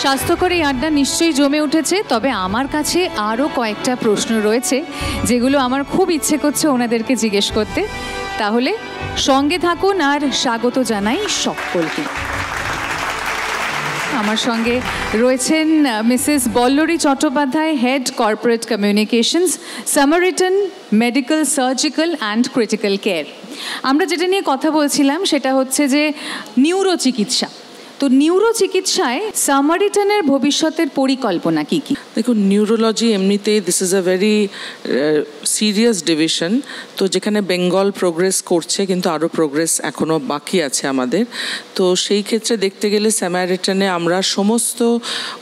স্বাস্থ্যকর এই আড্ডা নিশ্চয়ই জমে উঠেছে, তবে আমার কাছে আরও কয়েকটা প্রশ্ন রয়েছে যেগুলো আমার খুব ইচ্ছে করছে ওনাদেরকে জিজ্ঞেস করতে। তাহলে সঙ্গে থাকুন আর স্বাগত জানাই সকলকে। আমার সঙ্গে রয়েছেন Mrs Ballari Chattopadhyay, head corporate communications, Samaritan medical surgical and critical care. আমরা যেটা নিয়ে কথা বলছিলাম সেটা হচ্ছে যে নিউরো চিকিৎসা। তো নিউরো চিকিৎসায় সামারিটানের ভবিষ্যতের পরিকল্পনা কি কি? দেখুন, নিউরোলজি এমনিতেই this is a very serious division. তো যেখানে বেঙ্গল প্রোগ্রেস করছে, কিন্তু আরও প্রোগ্রেস এখনও বাকি আছে আমাদের। তো সেই ক্ষেত্রে দেখতে গেলে সামারিটানে আমরা সমস্ত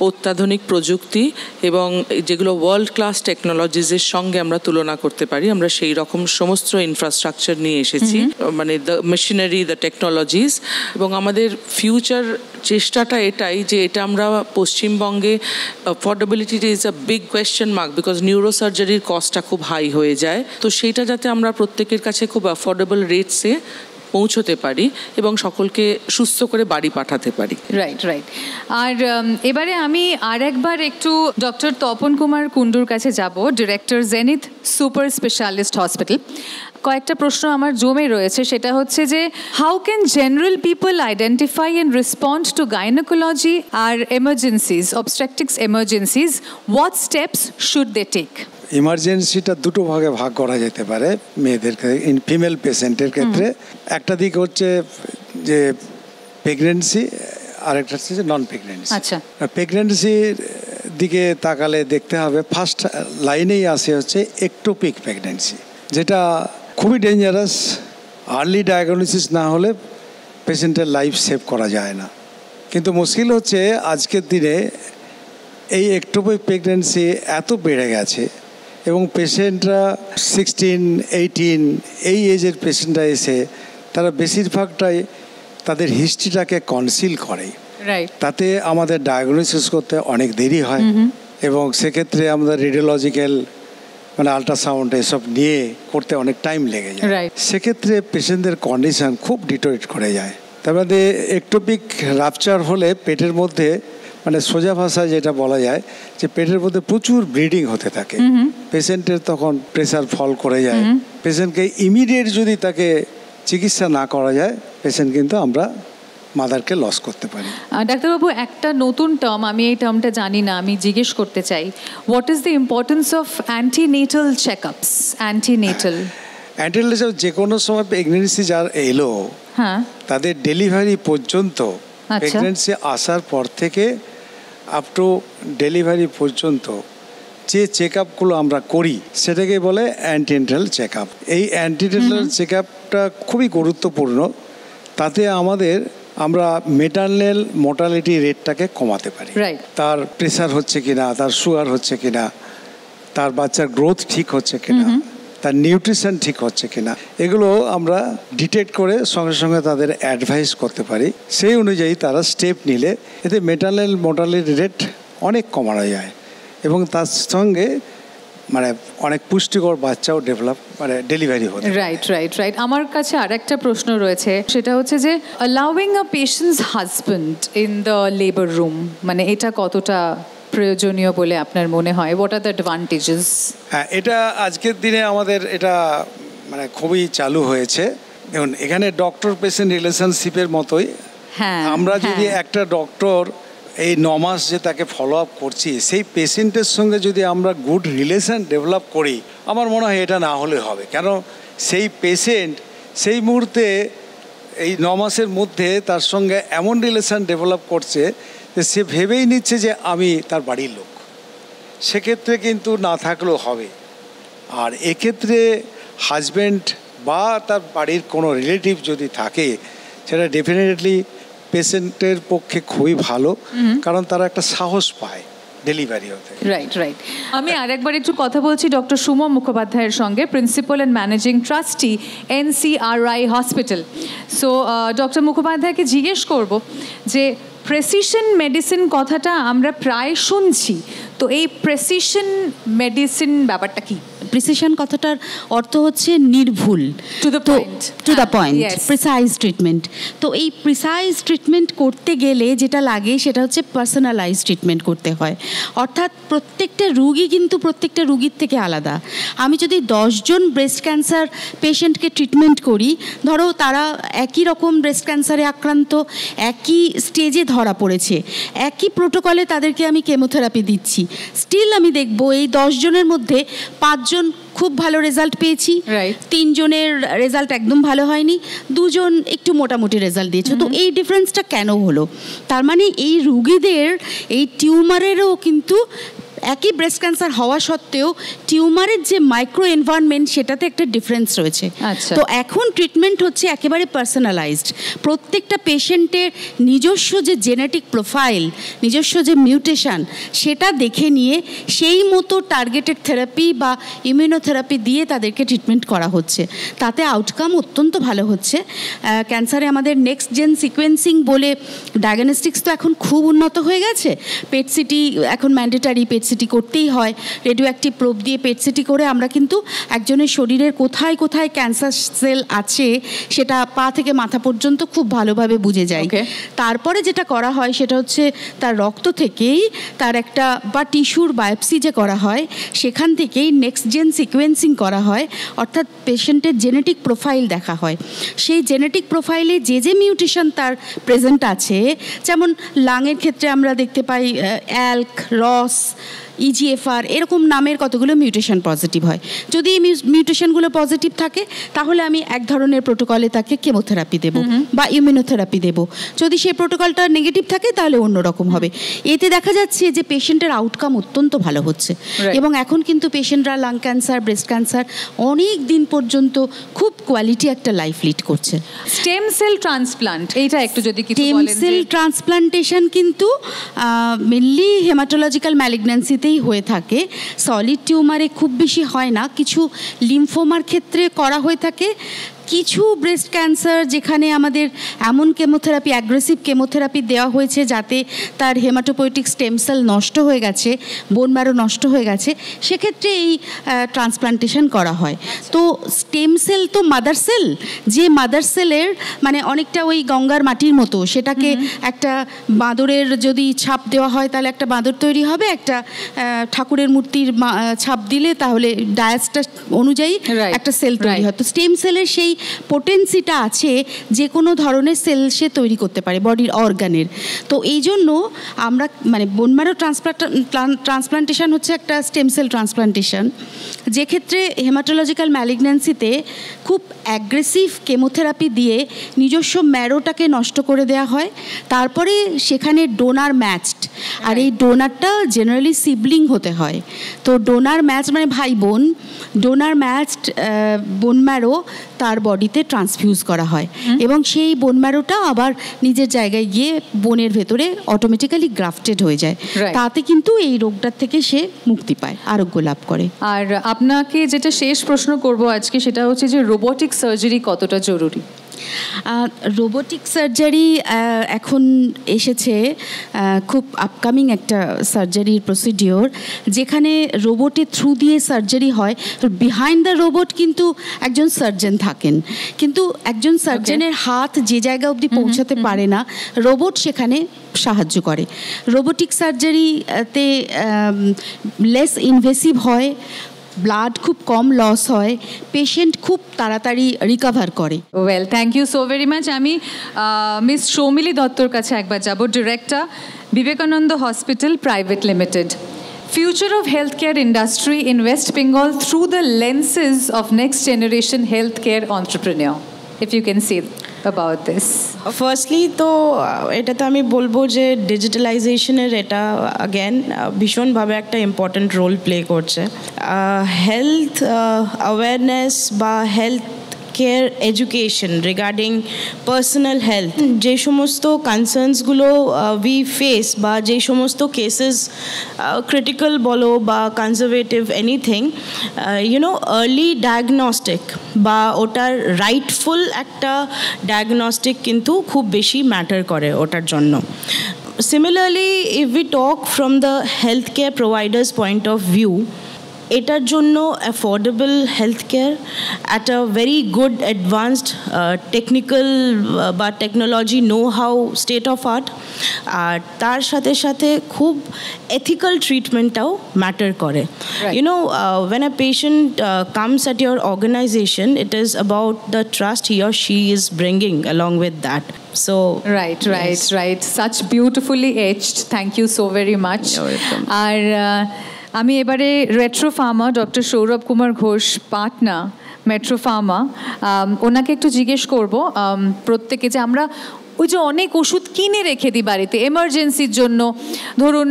অত্যাধুনিক প্রযুক্তি এবং যেগুলো ওয়ার্ল্ড ক্লাস টেকনোলজিসের সঙ্গে আমরা তুলনা করতে পারি, আমরা সেই রকম সমস্ত ইনফ্রাস্ট্রাকচার নিয়ে এসেছি, মানে দ্য মেশিনারি, দ্য টেকনোলজিস। এবং আমাদের ফিউচার চেষ্টাটা এটাই যে এটা আমরা পশ্চিমবঙ্গে affordability is a big question mark, because নিউরোসার্জারির কস্টটা খুব হাই হয়ে যায়। তো সেইটা যাতে আমরা প্রত্যেকের কাছে খুব অ্যাফোর্ডেবল রেটসে পৌঁছতে পারি এবং সকলকে সুস্থ করে বাড়ি পাঠাতে পারি। Right right. আর এবারে আমি আর একবার একটু ডক্টর তপন কুমার কুণ্ডুর কাছে যাব, director Zenith super specialist hospital. কয়েকটা প্রশ্ন আমার জমে রয়েছে, সেটা হচ্ছে যে how can general people identify and respond to gynaecology আর emergencies, obstetrics emergencies, what steps should they take? ইমার্জেন্সিটা দুটো ভাগে ভাগ করা যেতে পারে মেয়েদের ফিমেল পেশেন্টের ক্ষেত্রে। একটা দিক হচ্ছে যে প্রেগনেন্সি, আরেকটা হচ্ছে যে নন প্রেগনেন্সি। আচ্ছা, প্রেগনেন্সির দিকে তাকালে দেখতে হবে ফার্স্ট লাইনেই আসে হচ্ছে একটোপিক প্রেগনেন্সি, যেটা খুবই ডেঞ্জারাস। আর্লি ডায়াগনোসিস না হলে পেশেন্টের লাইফ সেভ করা যায় না। কিন্তু মুশকিল হচ্ছে আজকের দিনে এই একটোপিক প্রেগনেন্সি এত বেড়ে গেছে এবং পেশেন্টরা 16, 18 এই এজের পেশেন্টরা এসে তারা বেশিরভাগটাই তাদের হিস্ট্রিটাকে কনসিল করে। তাতে আমাদের ডায়াগনোসিস করতে অনেক দেরি হয় এবং সেক্ষেত্রে আমাদের রেডিওলজিক্যাল মানে আল্ট্রাসাউন্ড এসব নিয়ে করতে অনেক টাইম লেগে যায়। সেক্ষেত্রে পেশেন্টদের কন্ডিশন খুব ডিটোরিয়েট করে যায়। তার মধ্যে একটোপিক রাপচার হলে পেটের মধ্যে মানে সোজা ভাষায় যেটা বলা যায় যে পেটের মধ্যে প্রচুর ব্লিডিং হতে থাকে। পেশেন্টের তখন প্রেসার ফল করে যায়। পেশেন্টকে ইমিডিয়েট যদি তাকে চিকিৎসা না করা যায়, পেশেন্ট কিন্তু আমরা মাদারকে লস করতে পারি। ডাক্তারবাবু, একটা নতুন টার্ম, আমি এই টার্মটা জানি না, আমি জিজ্ঞেস করতে চাই, what is the importance of antenatal checkups? Antenatal যে কোনো সময় প্রেগনেন্সি যার এলো, হ্যাঁ, তাদের ডেলিভারি পর্যন্ত, প্রেগনেন্সি আসার পর থেকে আপ টু ডেলিভারি পর্যন্ত যে চেক আপগুলো আমরা করি সেটাকে বলে অ্যান্টিনেটাল চেক আপ। এই অ্যান্টিনেটাল চেক আপটা খুবই গুরুত্বপূর্ণ। তাতে আমরা মেটারনাল মর্টালিটি রেটটাকে কমাতে পারি। তার প্রেসার হচ্ছে কিনা, তার সুগার হচ্ছে কিনা, তার বাচ্চার গ্রোথ ঠিক হচ্ছে কিনা, তার নিউট্রিশন ঠিক হচ্ছে কিনা, এগুলো আমরা ডিটেক্ট করে সঙ্গে সঙ্গে তাদের অ্যাডভাইস করতে পারি। সেই অনুযায়ী তারা স্টেপ নিলে এতে মেটারনাল মর্টালিটি রেট অনেক কমানো যায় এবং তার সঙ্গে মানে অনেক পুষ্টিকর বাচ্চাও ডেলিভারি হতে। রাইট। আমার কাছে আর একটা প্রশ্ন রয়েছে, সেটা হচ্ছে যে allowing a patient's husband in the labour room, মানে এটা কতটা প্রয়োজনীয় বলে আপনার মনে হয়? What are the advantages? হ্যাঁ, এটা আজকের দিনে আমাদের এটা মানে খুবই চালু হয়েছে। দেখুন, এখানে ডক্টর পেশেন্ট রিলেশনশিপের মতোই আমরা যদি একটা ডক্টর এই 9 মাস যে তাকে ফলো আপ করছি, সেই পেশেন্টের সঙ্গে যদি আমরা গুড রিলেশন ডেভেলপ করি, আমার মনে হয় এটা না হলে হবে। কেন, সেই পেশেন্ট সেই মুহূর্তে এই 9 মাসের মধ্যে তার সঙ্গে এমন রিলেশন ডেভেলপ করছে যে সে ভেবেই নিচ্ছে যে আমি তার বাড়ির লোক। সেক্ষেত্রে কিন্তু না থাকলেও হবে। আর এক্ষেত্রে হাজব্যান্ড বা তার বাড়ির কোনো রিলেটিভ যদি থাকে, সেটা ডেফিনেটলি পেশেন্টের পক্ষে খুবই ভালো, কারণ তারা একটা সাহস পায় ডেলিভারি হতে। রাইট। আমি আরেকবার একটু কথা বলছি ডক্টর সুমন মুখোপাধ্যায়ের সঙ্গে, principal and managing trustee NCRI hospital. So doctor মুখোপাধ্যায়কে জিজ্ঞেস করব যে প্রেসিশন মেডিসিন কথাটা আমরা প্রায় শুনছি, তো এই প্রেসিশন মেডিসিন ব্যাপারটা কি? প্রিসিশন কথাটার অর্থ হচ্ছে নির্ভুল, to the point, to the point, precise treatment. তো এই প্রিসাইজ ট্রিটমেন্ট করতে গেলে যেটা লাগে সেটা হচ্ছে পার্সোনালাইজ ট্রিটমেন্ট করতে হয়। অর্থাৎ প্রত্যেকটা রুগী কিন্তু প্রত্যেকটা রুগীর থেকে আলাদা। আমি যদি 10 জন ব্রেস্ট ক্যান্সার পেশেন্টকে ট্রিটমেন্ট করি, ধরো তারা একই রকম ব্রেস্ট ক্যান্সারে আক্রান্ত, একই স্টেজে ধরা পড়েছে, একই প্রোটোকলে তাদেরকে আমি কেমোথেরাপি দিচ্ছি, স্টিল আমি দেখব এই 10 জনের মধ্যে 5 জন খুব ভালো রেজাল্ট পেয়েছি, 3 জনের রেজাল্ট একদম ভালো হয়নি, 2 জন একটু মোটামুটি রেজাল্ট দিয়েছে। তো এই ডিফারেন্সটা কেন হলো? তার মানে এই রুগীদের এই টিউমারেরও কিন্তু একই ব্রেস্ট ক্যান্সার হওয়া সত্ত্বেও টিউমারের যে মাইক্রো এনভায়রনমেন্ট সেটাতে একটা ডিফারেন্স রয়েছে। তো এখন ট্রিটমেন্ট হচ্ছে একেবারে পার্সোনালাইজড। প্রত্যেকটা পেশেন্টের নিজস্ব যে জেনেটিক প্রোফাইল, নিজস্ব যে মিউটেশন, সেটা দেখে নিয়ে সেই মতো টার্গেটেড থেরাপি বা ইমিউনোথেরাপি দিয়ে তাদেরকে ট্রিটমেন্ট করা হচ্ছে। তাতে আউটকাম অত্যন্ত ভালো হচ্ছে। ক্যান্সারে আমাদের নেক্সট জেন সিকোয়েন্সিং বলে ডায়াগনস্টিক্স তো এখন খুব উন্নত হয়ে গেছে। পেট সিটি এখন ম্যান্ডেটারি, পেট সিটি করতেই হয়। রেডিও অ্যাক্টিভ প্রোব দিয়ে পেট সিটি করে আমরা কিন্তু একজনের শরীরের কোথায় কোথায় ক্যান্সার সেল আছে সেটা পা থেকে মাথা পর্যন্ত খুব ভালোভাবে বুঝে যায়। তারপরে যেটা করা হয় সেটা হচ্ছে তার রক্ত থেকেই তার একটা বা টিস্যুর বায়োপসি যে করা হয় সেখান থেকেই নেক্সট জেন সিকোয়েন্সিং করা হয়, অর্থাৎ পেশেন্টের জেনেটিক প্রোফাইল দেখা হয়। সেই জেনেটিক প্রোফাইলে যে যে মিউটেশন তার প্রেজেন্ট আছে, যেমন লাংয়ের ক্ষেত্রে আমরা দেখতে পাই অ্যালক, রস, EGFR এরকম নামের কতগুলো মিউটেশন পজিটিভ হয়। যদি এই মিউটেশনগুলো পজিটিভ থাকে তাহলে আমি এক ধরনের প্রোটোকলে তাকে কেমোথেরাপি দেব বা ইমিউনোথেরাপি দেব। যদি সেই প্রোটোকলটা নেগেটিভ থাকে তাহলে অন্যরকম হবে। এতে দেখা যাচ্ছে যে পেশেন্টের আউটকাম অত্যন্ত ভালো হচ্ছে এবং এখন কিন্তু পেশেন্টরা লাং ক্যান্সার, ব্রেস্ট ক্যান্সার অনেক দিন পর্যন্ত খুব কোয়ালিটি একটা লাইফ লিড করছে। স্টেম সেল ট্রান্সপ্লান্ট, এইটা একটু যদি কিছু বলেন। স্টেম সেল ট্রান্সপ্লান্টেশন কিন্তু মেনলি হেমাটোলজিক্যাল ম্যালিগন্যান্সিতে হয়ে থাকে। সলিড টিউমারে খুব বেশি হয় না, কিছু লিম্ফোমার ক্ষেত্রে করা হয়ে থাকে। কিছু ব্রেস্ট ক্যান্সার যেখানে আমাদের এমন কেমোথেরাপি, অ্যাগ্রেসিভ কেমোথেরাপি দেওয়া হয়েছে যাতে তার হেমাটোপয়েটিক স্টেম সেল নষ্ট হয়ে গেছে, বোন ম্যারো নষ্ট হয়ে গেছে, সেক্ষেত্রে এই ট্রান্সপ্লান্টেশন করা হয়। তো স্টেম সেল তো মাদার সেল, যে মাদার সেলের মানে অনেকটা ওই গঙ্গার মাটির মতো, সেটাকে একটা বাঁদরের যদি ছাপ দেওয়া হয় তাহলে একটা বাঁদর তৈরি হবে, একটা ঠাকুরের মূর্তির ছাপ দিলে তাহলে ডায়াসটা অনুযায়ী একটা সেল তৈরি হয়। তো স্টেম সেলের সেই পোটেন্সিটা আছে, যে কোনো ধরনের সেল সে তৈরি করতে পারে বডির অর্গানের। তো এই জন্য আমরা মানে বোন ম্যারো ট্রান্সপ্লান্টেশন হচ্ছে একটা স্টেম সেল ট্রান্সপ্লান্টেশন, যে ক্ষেত্রে হেমাটোলজিক্যাল ম্যালিগন্যান্সিতে খুব অ্যাগ্রেসিভ কেমোথেরাপি দিয়ে নিজস্ব ম্যারোটাকে নষ্ট করে দেওয়া হয়। তারপরে সেখানে ডোনার ম্যাচড, আর এই ডোনারটা জেনারেলি সিবলিং হতে হয়। তো ডোনার ম্যাচ মানে ভাই বোন, ডোনার ম্যাচড বোন ম্যারো তার বডিতে ট্রান্সফিউজ করা হয় এবং সেই বোন ম্যারোটা আবার নিজের জায়গায় গিয়ে বোনের ভেতরে অটোমেটিক্যালি গ্রাফটেড হয়ে যায়। তাতে কিন্তু এই রোগটার থেকে সে মুক্তি পায়, আরোগ্য লাভ করে। আর আপনাকে যেটা শেষ প্রশ্ন করব আজকে সেটা হচ্ছে যে রোবোটিক সার্জারি কতটা জরুরি? রোবোটিক সার্জারি এখন এসেছে, খুব আপকামিং একটা সার্জারির প্রসিডিওর, যেখানে রোবটের থ্রু দিয়ে সার্জারি হয়। বিহাইন্ড দ্য রোবট কিন্তু একজন সার্জন থাকেন, কিন্তু একজন সার্জনের হাত যে জায়গা অবধি পৌঁছাতে পারে না, রোবট সেখানে সাহায্য করে। রোবোটিক সার্জারিতে লেস ইনভেসিভ হয়, ব্লাড খুব কম লস হয়, পেশেন্ট খুব তাড়াতাড়ি রিকভার করে। Well, thank you so very much. আমি মিস সৌমিলি দত্তর কাছে একবার যাব, director, Vivekananda hospital private limited. Future of healthcare industry in West Bengal through the lenses of next generation healthcare entrepreneur. If you can say about this. Firstly তো এটা তো আমি বলবো যে ডিজিটালাইজেশনের এটা অ্যাগেন ভীষণভাবে একটা ইম্পর্ট্যান্ট রোল প্লে করছে। হেলথ অ্যাওয়ারনেস বা health care education regarding personal health, যে সমস্ত কনসার্নসগুলো উই ফেস বা যে সমস্ত কেসেস ক্রিটিক্যাল বলো বা conservative anything, you know early diagnostic বা ওটার রাইটফুল একটা ডায়াগনস্টিক কিন্তু খুব বেশি ম্যাটার করে ওটার জন্য। Similarly, if we talk from the healthcare provider's point of view, এটার জন্য affordable health care at a very good advanced technical বা technology know how state of art, আর তার সাথে সাথে খুব এথিক্যাল ট্রিটমেন্টটাও ম্যাটার করে। You know, when a patient comes at your organization, it is about the trust he or she is bringing along with that. So right, such beautifully etched. Thank you so very much. You're welcome. আর আমি এবারে retro Pharma doctor Sourav Kumar Ghosh, Patna metro Pharma, ওনাকে একটু জিজ্ঞেস করব, প্রত্যেকে যে আমরা ওই যে অনেক ওষুধ কিনে রেখে দিই বাড়িতে এমার্জেন্সির জন্য, ধরুন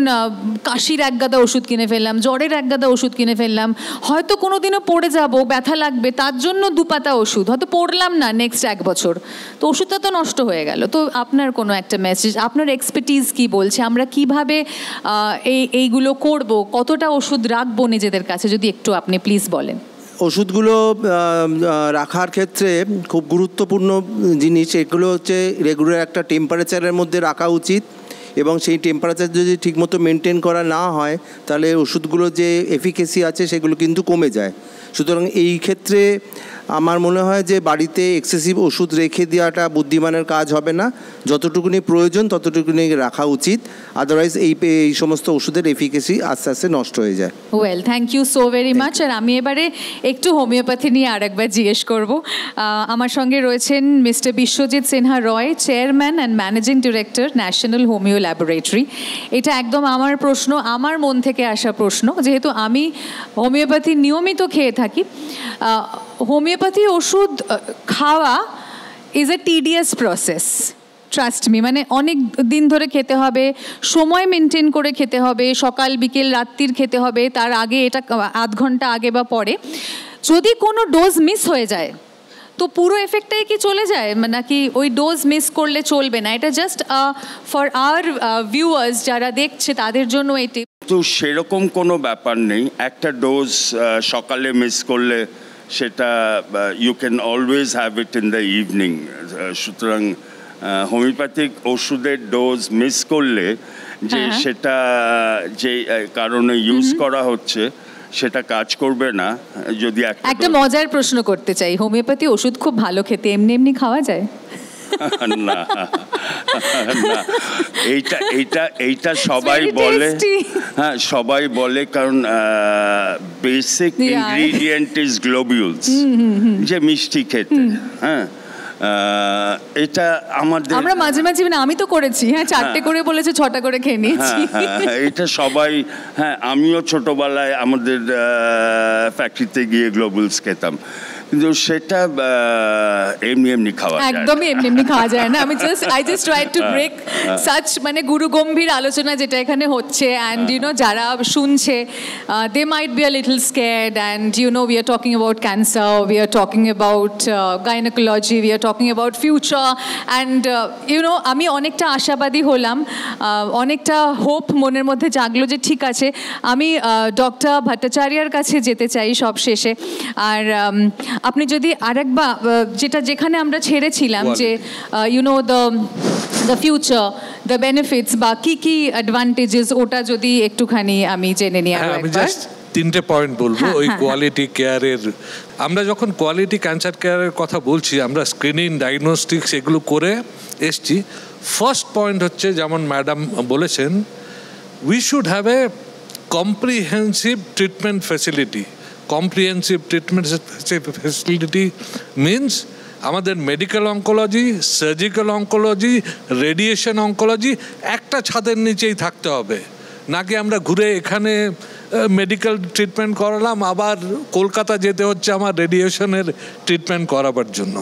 কাশির এক গাদা ওষুধ কিনে ফেললাম, জ্বরের এক গাদা ওষুধ কিনে ফেললাম, হয়তো কোনো দিনও পড়ে যাব, ব্যথা লাগবে, তার জন্য 2 পাতা ওষুধ, হয়তো পড়লাম না নেক্সট 1 বছর, তো ওষুধটা তো নষ্ট হয়ে গেল। তো আপনার কোনো একটা মেসেজ, আপনার এক্সপার্টিজ কি বলছে, আমরা কিভাবে এইগুলো করব, কতটা ওষুধ রাখবো নিজেদের কাছে, যদি একটু আপনি প্লিজ বলেন। ওষুধগুলো রাখার ক্ষেত্রে খুব গুরুত্বপূর্ণ জিনিস এগুলো হচ্ছে রেগুলার একটা টেম্পারেচারের মধ্যে রাখা উচিত, এবং সেই টেম্পারেচার যদি ঠিকমতো মেনটেন করা না হয় তাহলে ওষুধগুলো যে এফিকেসি আছে সেগুলো কিন্তু কমে যায়। সুতরাং এই ক্ষেত্রে আমার মনে হয় যে বাড়িতে এক্সেসিভ ওষুধ রেখে দেওয়াটা বুদ্ধিমানের কাজ হবে না, যতটুকুনি প্রয়োজন ততটুকুনি রাখা উচিত, আদারওয়াইজ এই সমস্ত ওষুধের এফিকেসি আস্তে আস্তে নষ্ট হয়ে যায়। Well, thank you so very much. আর আমি এবারে একটু হোমিওপ্যাথি নিয়ে আরেকবার জিজ্ঞেস করব। আমার সঙ্গে রয়েছেন mister Biswajit Sinha Roy, chairman and managing director national homeo laboratory. এটা একদম আমার প্রশ্ন, আমার মন থেকে আসা প্রশ্ন, যেহেতু আমি হোমিওপ্যাথি নিয়মিত খেয়ে থাকি। হোমিওপ্যাথি ওষুধ খাওয়া is a tedious process, trust me, মানে অনেক দিন ধরে খেতে হবে, সময় মেনটেন করে খেতে হবে, সকাল বিকেল রাত্রির খেতে হবে, তার আগে এটা আধ ঘন্টা আগে বা পরে। যদি কোনো ডোজ মিস হয়ে যায় তো পুরো এফেক্টটাই কি চলে যায়, নাকি ওই ডোজ মিস করলে চলবে না? এটা জাস্ট ফর আওয়ার ভিউয়ার্স যারা দেখছে তাদের জন্য এটি। তো সেরকম কোনো ব্যাপার নেই, একটা ডোজ সকালে মিস করলে সেটা you can always have it in the evening. সুতরাং হোমিওপ্যাথিক ওষুধের ডোজ মিস করলে যে সেটা যে কারণে ইউজ করা হচ্ছে সেটা কাজ করবে না। যদি একটা মজার প্রশ্ন করতে চাই, হোমিওপ্যাথি ওষুধ খুব ভালো খেতে, এমনি এমনি খাওয়া যায়? না, এইটা সবাই বলে, হ্যাঁ সবাই বলে, কারণ বেসিক ইনগ্রিডিয়েন্ট ইজ গ্লোবিউলস, যে মিষ্টি খেতে। হ্যাঁ, এটা আমরা মাঝে মাঝে, মানে আমি তো করেছি, হ্যাঁ 4টে করে বলেছে 6টা করে খেয়ে নিয়েছি। এটা সবাই, হ্যাঁ আমিও ছোটবেলায় আমাদের ফ্যাক্টরিতে গিয়ে গ্লোবুলস খেতাম, কিন্তু সেটা এমনি এমনি খাওয়া যায়, একদমই এমনি এমনি খাওয়া যায় না। আমি I just try to break such মানে গুরু গম্ভীর আলোচনা যেটা এখানে হচ্ছে, অ্যান্ড ইউ নো যারা শুনছে they might be a little scared, and you know we are talking about cancer, we are talking about gynaecology, we are talking about future, and you know আমি অনেকটা আশাবাদী হলাম, অনেকটা হোপ মনের মধ্যে জাগলো যে ঠিক আছে আমি ডক্টর ভট্টাচার্যের কাছে যেতে চাই সব শেষে। আর আপনি যদি আরেকবার যেখানে আমরা ছেড়েছিলাম যে you know the future, the benefits বা কি অ্যাডভান্টেজেস, ওটা যদি একটুখানি আমি জেনে নিই। আমি জাস্ট 3টে পয়েন্ট বলবো ওই কোয়ালিটি কেয়ারের। আমরা যখন কোয়ালিটি ক্যান্সার কেয়ারের কথা বলছি, আমরা স্ক্রিনিং, ডায়াগনস্টিক্স এগুলো করে এসছি। ফার্স্ট পয়েন্ট হচ্ছে, যেমন ম্যাডাম বলেছেন, we should have a comprehensive treatment facility. Comprehensive treatment facility means আমাদের medical oncology, surgical oncology, radiation oncology একটা ছাদের নিচেই থাকতে হবে, নাকি আমরা ঘুরে এখানে মেডিকেল ট্রিটমেন্ট করালাম, আবার কলকাতা যেতে হচ্ছে আমার রেডিয়েশনের ট্রিটমেন্ট করাবার জন্য।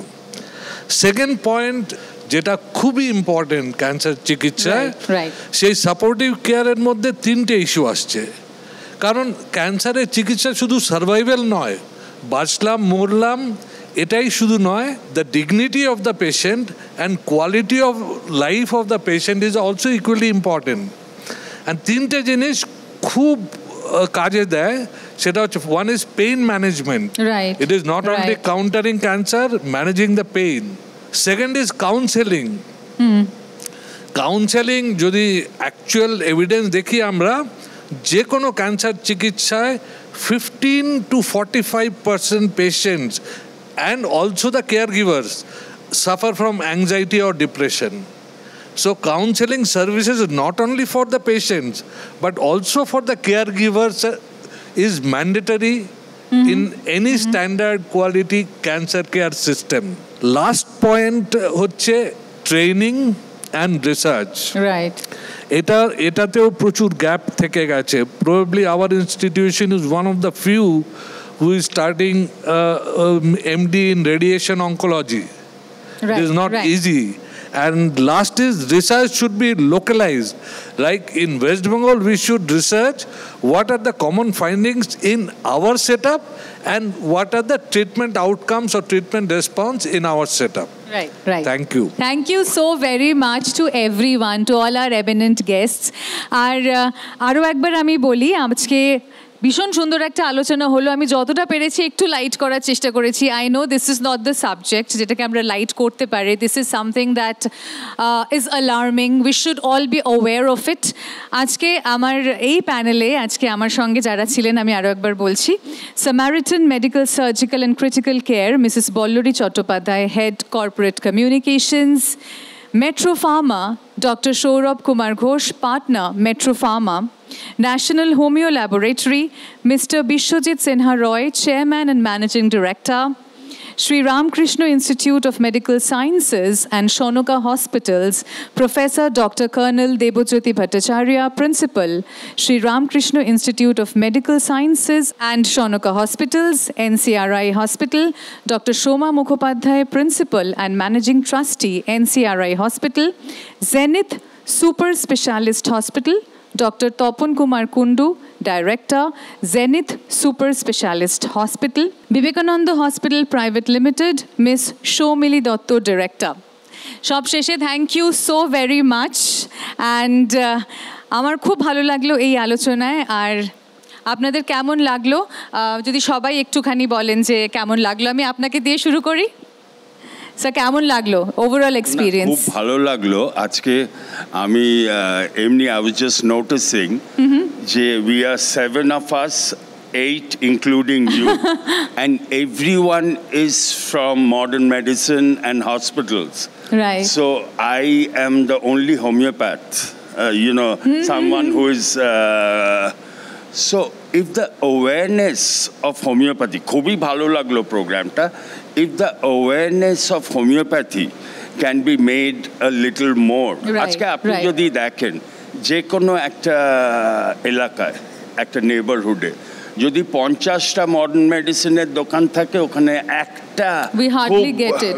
সেকেন্ড পয়েন্ট যেটা খুবই ইম্পর্টেন্ট ক্যান্সার চিকিৎসায়, সেই সাপোর্টিভ কেয়ারের মধ্যে 3টে ইস্যু আসছে। কারণ ক্যান্সারের চিকিৎসা শুধু সার্ভাইভাল নয়, বাঁচলাম মরলাম এটাই শুধু নয়, the dignity of the patient and quality of life of the patient is also equally important. And 3টে জিনিস খুব কাজে দেয়, সেটা হচ্ছে, one is pain management, it is not only countering cancer, managing the pain. Second is counselling. Counselling যদি actual evidence দেখি আমরা, যে কোনো ক্যান্সার চিকিৎসায় 15 to 45% patients and also the caregivers suffer from anxiety or depression. So counseling services not only for the patients but also for the caregivers is mandatory in any standard quality cancer care system. Last point হচ্ছে training and research. Right. এটাতেও প্রচুর gap থেকে গেছে. Probably our institution is one of the few who is starting MD in radiation oncology. Right. It is not right. easy. And last is research should be localized. Like in West Bengal, we should research what are the common findings in our setup and what are the treatment outcomes or treatment response in our setup. Right, right. Thank you. Thank you so very much to everyone, to all our eminent guests. আর আরও একবার আমি বলি, আজকে ভীষণ সুন্দর একটা আলোচনা হলো. আমি যতটা পেরেছি একটু লাইট করার চেষ্টা করেছি. I know this is not the subject যেটাকে আমরা লাইট করতে পারি. This is something that is alarming. We should all be aware of it. আজকে আমার এই প্যানেলে আজকে আমার সঙ্গে যারা ছিলেন আমি আরও একবার বলছি, Samaritan medical surgical and critical care Mrs Ballari Chattopadhyay, head corporate communications, Metro Pharma, Dr. Saurabh Kumar Ghosh, partner, Metro Pharma. National Homeo Laboratory, Mr. Bishwajit Sinha Roy, Chairman and Managing Director. Sri Ramakrishna Institute of Medical Sciences and Shonoka Hospitals, Professor Dr. Colonel Debojyoti Bhattacharya, Principal, Sri Ramakrishna Institute of Medical Sciences and Shonoka Hospitals, NCRI Hospital, Dr. Shoma Mukhopadhyay, Principal and Managing Trustee, NCRI Hospital, Zenith Super Specialist Hospital, Dr. Tapan Kumar Kundu, Director, Zenith Super Specialist Hospital, Vivekananda Hospital Private Limited, Ms. Shomili Dotto, Director. সব শেষে thank you so very much and আমার খুব ভালো লাগলো এই আলোচনায়. আর আপনাদের কেমন লাগলো যদি সবাই একটুখানি বলেন যে কেমন লাগলো. আমি আপনাকে দিয়ে শুরু করি. স্যার কেমন লাগলো ওভারঅল এক্সপিরিয়েন্স? খুব ভালো লাগলো আজকে. আমি এমনি আই ওয়াজ জাস্ট নোটিসিং যে we are 7 of us, 8 including you, and everyone is from modern medicine and hospitals. Right. So I am the only homeopath, someone who is so if the awareness of homeopathy, খুবই ভালো লাগলো প্রোগ্রামটা. If the awareness of homeopathy can be made a little more, আজকে আপনি যদি দেখেন যে কোনো একটা এলাকায়, একটা নেবারহুডে যদি 50টা মডার্ন মেডিসিনের দোকান থাকে, ওখানে একটা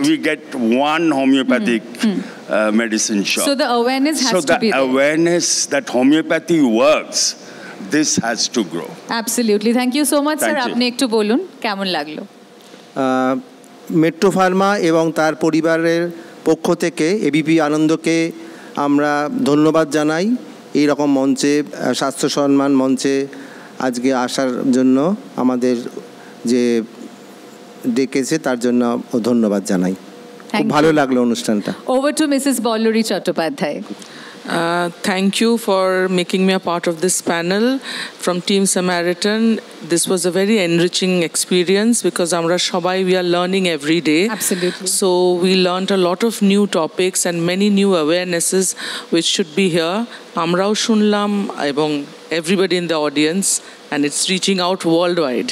we get one homeopathic medicine shop. So the awareness has to be there. So the awareness that homeopathy works, this has to grow. Absolutely. Thank you so much, sir. আপনি একটু বলুন কেমন লাগলো. মেট্রো ফার্মা এবং তার পরিবারের পক্ষ থেকে এবিপি আনন্দকে আমরা ধন্যবাদ জানাই এই রকম মঞ্চে, স্বাস্থ্য সম্মান মঞ্চে আজকে আসার জন্য, আমাদের যে ডেকেছে তার জন্য ধন্যবাদ জানাই. খুব ভালো লাগলো অনুষ্ঠানটা. Over to Mrs. Bolluri Chattopadhyay. Thank you for making me a part of this panel from Team Samaritan. This was a very enriching experience because amra shobai we are learning every day. Absolutely. So we learned a lot of new topics and many new awarenesses which should be here. Amrao shunlam ebong everybody in the audience, and it's reaching out worldwide.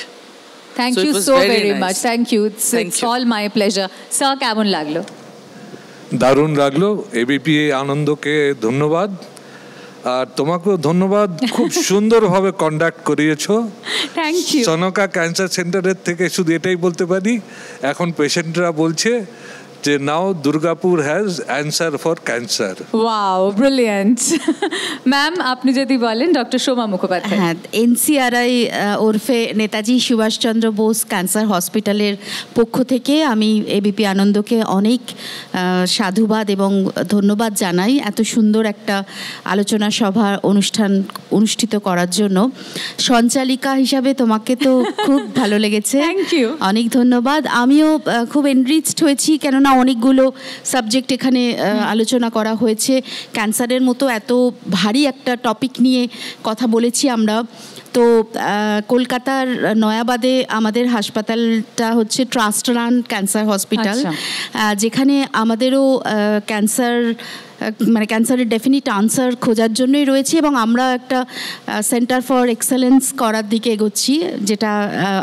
Thank you so very much. Thank you. It's all my pleasure. Sir, কেমন লাগলো? দারুণ লাগলো. ABP আনন্দকে ধন্যবাদ, আর তোমাকেও ধন্যবাদ. খুব সুন্দরভাবে কন্ডাক্ট করিয়েছো. Thank you. সনকা ক্যান্সার সেন্টারের থেকে শুধু এটাই বলতে পারি, এখন পেশেন্টরা বলছে যে now Durgapur has answer for cancer. Wow, brilliant. Ma'am আপনি যদি বলেন, ডক্টর সোমা মুখোপাধ্যায়. হ্যাঁ, এনসিআরআই ওরফে নেতাজি সুভাষচন্দ্র বোস ক্যান্সার হসপিটালের পক্ষ থেকে আমি এবিপি আনন্দকে অনেক সাধুবাদ এবং ধন্যবাদ জানাই এত সুন্দর একটা আলোচনা সভা অনুষ্ঠিত করার জন্য. সঞ্চালিকা হিসাবে তোমাকে তো খুব ভালো লেগেছে. থ্যাংক ইউ, অনেক ধন্যবাদ. আমিও খুব এনরিচড হয়েছি, কেননা অনেকগুলো সাবজেক্ট এখানে আলোচনা করা হয়েছে। ক্যান্সারের মতো এত ভারী একটা টপিক নিয়ে কথা বলেছি আমরা। তো কলকাতার নয়াবাদে আমাদের হাসপাতালটা হচ্ছে ট্রাস্ট রান ক্যান্সার হসপিটাল, যেখানে আমাদেরও ক্যান্সার মানে ক্যান্সারের ডেফিনিট আনসার খোঁজার জন্যই রয়েছে, এবং আমরা একটা সেন্টার ফর এক্সেলেন্স করার দিকে এগোচ্ছি, যেটা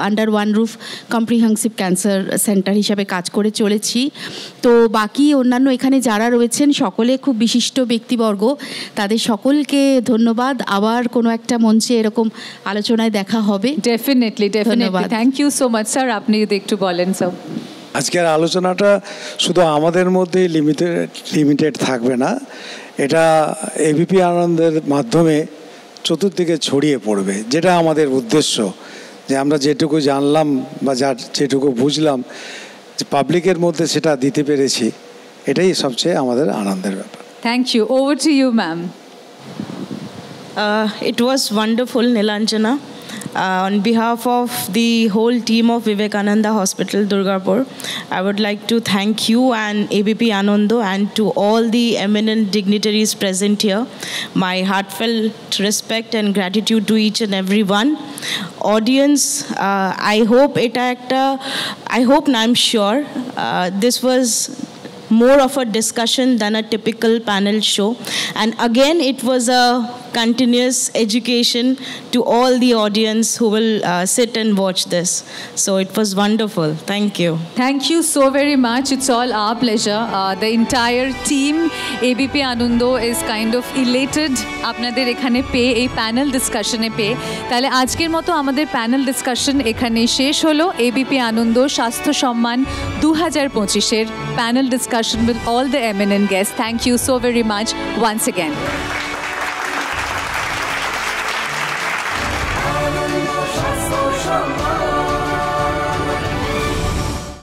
under one roof comprehensive cancer centre হিসাবে কাজ করে চলেছি। তো বাকি অন্যান্য এখানে যারা রয়েছেন সকলে খুব বিশিষ্ট ব্যক্তিবর্গ, তাদের সকলকে ধন্যবাদ। আবার কোনো একটা মঞ্চে এরকম আলোচনায় দেখা হবে। Definitely definitely, thank you so much sir. আপনি যদি একটু বলেন স্যার। আজকের আলোচনাটা শুধু আমাদের মধ্যেই লিমিটেড থাকবে না, এটা এবিপি আনন্দের মাধ্যমে চতুর্দিকে ছড়িয়ে পড়বে, যেটা আমাদের উদ্দেশ্য, যে আমরা যেটুকু জানলাম বা যেটুকু বুঝলাম যে পাবলিকের মধ্যে সেটা দিতে পেরেছি, এটাই সবচেয়ে আমাদের আনন্দের ব্যাপার। Thank you. Over to you ma'am. It was wonderful, Nilanjana. On behalf of the whole team of Vivekananda Hospital, Durgapur, I would like to thank you and ABP Anando, and to all the eminent dignitaries present here. My heartfelt respect and gratitude to each and every one. Audience, I hope I'm sure this was more of a discussion than a typical panel show, and again it was a continuous education to all the audience who will sit and watch this. So it was wonderful. Thank you. Thank you so very much. It's all our pleasure. The entire team ABP Anando is kind of elated আপনাদের এখানে পেয়ে, এই panel ডিসকাশনে পেয়ে। তাহলে আজকের মতো আমাদের panel discussion এখানেই শেষ হলো। ABP আনন্দ স্বাস্থ্য সম্মান 2025-এর panel discussion with all the eminent guests. Thank you so very much once again.